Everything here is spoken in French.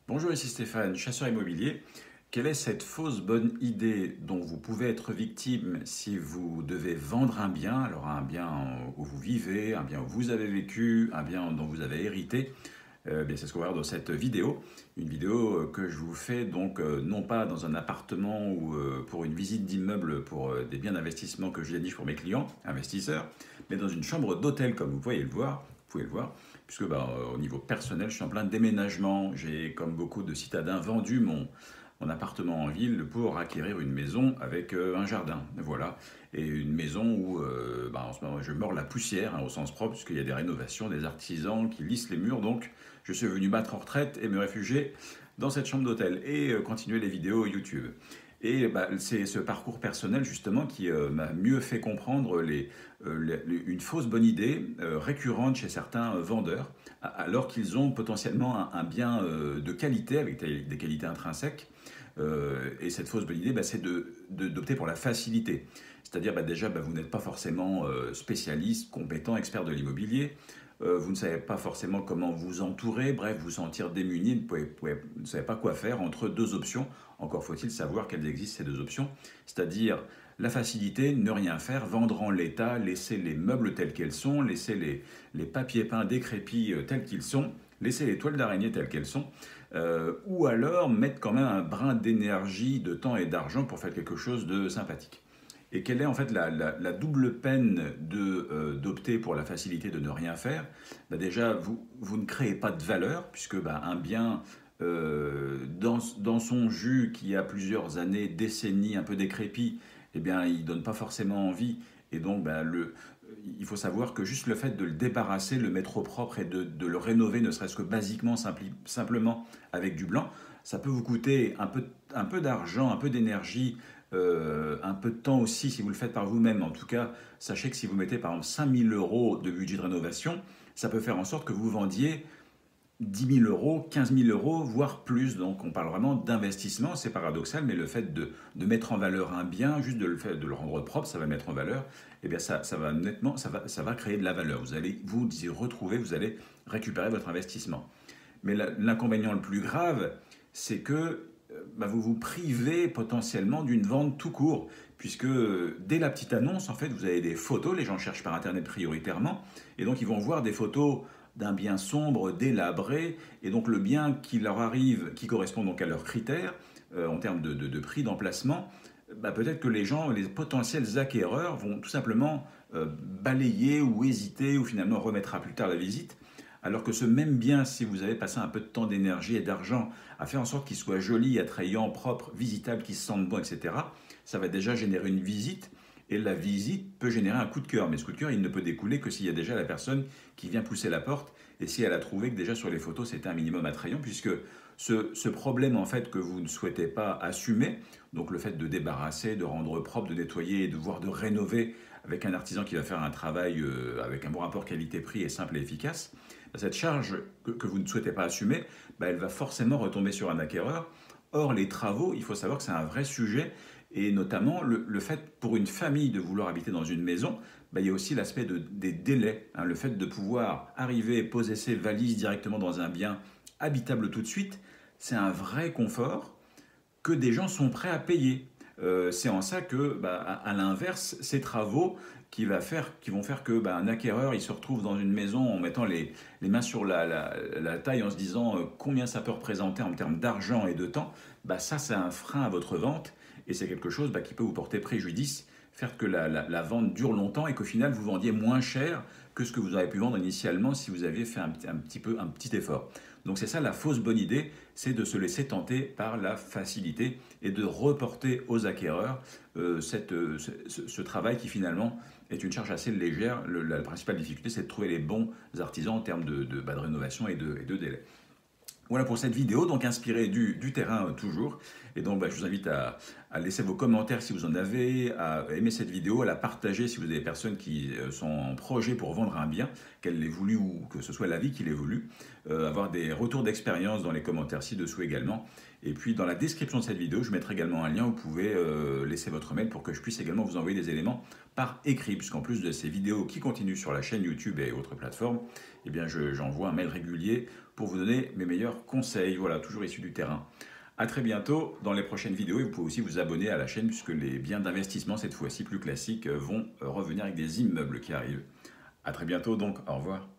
Bonjour, ici Stéphane, chasseur immobilier. Quelle est cette fausse bonne idée dont vous pouvez être victime si vous devez vendre un bien, alors un bien où vous vivez, un bien où vous avez vécu, un bien dont vous avez hérité? Bien, c'est ce qu'on va voir dans cette vidéo. Une vidéo que je vous fais donc non pas dans un appartement ou pour une visite d'immeuble pour des biens d'investissement que je déniche pour mes clients, investisseurs, mais dans une chambre d'hôtel comme vous pouvez le voir. Puisque au niveau personnel, je suis en plein déménagement. J'ai, comme beaucoup de citadins, vendu mon appartement en ville pour acquérir une maison avec un jardin. Voilà. Et une maison où en ce moment je mords la poussière, au sens propre, puisqu'il y a des rénovations, des artisans qui lissent les murs. Donc je suis venu battre en retraite et me réfugier dans cette chambre d'hôtel et continuer les vidéos YouTube. Et c'est ce parcours personnel justement qui m'a mieux fait comprendre une fausse bonne idée récurrente chez certains vendeurs, alors qu'ils ont potentiellement un bien de qualité, avec des qualités intrinsèques. Et cette fausse bonne idée, c'est d'opter pour la facilité. C'est-à-dire déjà, vous n'êtes pas forcément spécialiste, compétent, expert de l'immobilier. Vous ne savez pas forcément comment vous entourer, bref, vous sentir démuni, vous ne savez pas quoi faire entre deux options. Encore faut-il savoir qu'elles existent, ces deux options. C'est-à-dire la facilité, ne rien faire, vendre en l'état, laisser les meubles tels qu'ils sont, laisser les papiers peints décrépits tels qu'ils sont, laisser les toiles d'araignée telles qu'elles sont, ou alors mettre quand même un brin d'énergie, de temps et d'argent pour faire quelque chose de sympathique. Et quelle est en fait la double peine d'opter pour la facilité de ne rien faire? Déjà, vous ne créez pas de valeur, puisque un bien dans son jus qui a plusieurs années, décennies, un peu décrépit, eh bien, il ne donne pas forcément envie. Et donc, il faut savoir que juste le fait de le débarrasser, le mettre au propre et de le rénover, ne serait-ce que basiquement, simplement avec du blanc, ça peut vous coûter un peu d'argent, un peu d'énergie, un peu de temps aussi si vous le faites par vous-même. En tout cas, sachez que si vous mettez par exemple 5 000 euros de budget de rénovation, ça peut faire en sorte que vous vendiez 10 000 euros, 15 000 euros, voire plus. Donc on parle vraiment d'investissement, c'est paradoxal, mais le fait de mettre en valeur un bien, juste de le rendre propre, ça va le mettre en valeur, et bien ça va nettement, ça va créer de la valeur. Vous allez vous y retrouver, vous allez récupérer votre investissement. Mais l'inconvénient le plus grave, c'est que vous vous privez potentiellement d'une vente tout court, puisque dès la petite annonce, en fait, vous avez des photos, les gens cherchent par Internet prioritairement, et donc ils vont voir des photos d'un bien sombre, délabré, et donc le bien qui leur arrive, qui correspond donc à leurs critères, en termes de prix, d'emplacement, peut-être que les gens, les potentiels acquéreurs vont tout simplement balayer ou hésiter, ou finalement remettre à plus tard la visite, alors que ce même bien, si vous avez passé un peu de temps, d'énergie et d'argent à faire en sorte qu'il soit joli, attrayant, propre, visitable, qu'il se sente bon, etc., ça va déjà générer une visite. Et la visite peut générer un coup de cœur. Mais ce coup de cœur, il ne peut découler que s'il y a déjà la personne qui vient pousser la porte et si elle a trouvé que déjà sur les photos, c'était un minimum attrayant, puisque ce problème en fait que vous ne souhaitez pas assumer, donc le fait de débarrasser, de rendre propre, de nettoyer, voire de rénover avec un artisan qui va faire un travail avec un bon rapport qualité-prix et simple et efficace, cette charge que vous ne souhaitez pas assumer, elle va forcément retomber sur un acquéreur. Or, les travaux, il faut savoir que c'est un vrai sujet, et notamment le fait pour une famille de vouloir habiter dans une maison, il y a aussi l'aspect des délais, hein, le fait de pouvoir arriver, poser ses valises directement dans un bien habitable tout de suite, c'est un vrai confort que des gens sont prêts à payer. C'est en ça que, à l'inverse, ces travaux qui vont faire que un acquéreur il se retrouve dans une maison en mettant les mains sur la taille en se disant combien ça peut représenter en termes d'argent et de temps, ça c'est un frein à votre vente et c'est quelque chose qui peut vous porter préjudice, faire que la vente dure longtemps et qu'au final vous vendiez moins cher que ce que vous auriez pu vendre initialement si vous aviez fait un petit effort. Donc c'est ça la fausse bonne idée, c'est de se laisser tenter par la facilité et de reporter aux acquéreurs ce travail qui finalement est une charge assez légère. La principale difficulté, c'est de trouver les bons artisans en termes de rénovation et de délai. Voilà pour cette vidéo, donc inspirée du terrain toujours. Et donc je vous invite à laisser vos commentaires si vous en avez, à aimer cette vidéo, à la partager si vous avez des personnes qui sont en projet pour vendre un bien, qu'elle l'ait voulu ou que ce soit la vie qui l'ait voulu. Avoir des retours d'expérience dans les commentaires ci-dessous également. Et puis dans la description de cette vidéo, je mettrai également un lien où vous pouvez laisser votre mail pour que je puisse également vous envoyer des éléments par écrit, puisqu'en plus de ces vidéos qui continuent sur la chaîne YouTube et autres plateformes, eh bien j'envoie un mail régulier pour vous donner mes meilleurs conseils, voilà, toujours issus du terrain. A très bientôt dans les prochaines vidéos et vous pouvez aussi vous abonner à la chaîne puisque les biens d'investissement, cette fois-ci plus classiques, vont revenir avec des immeubles qui arrivent. A très bientôt donc, au revoir.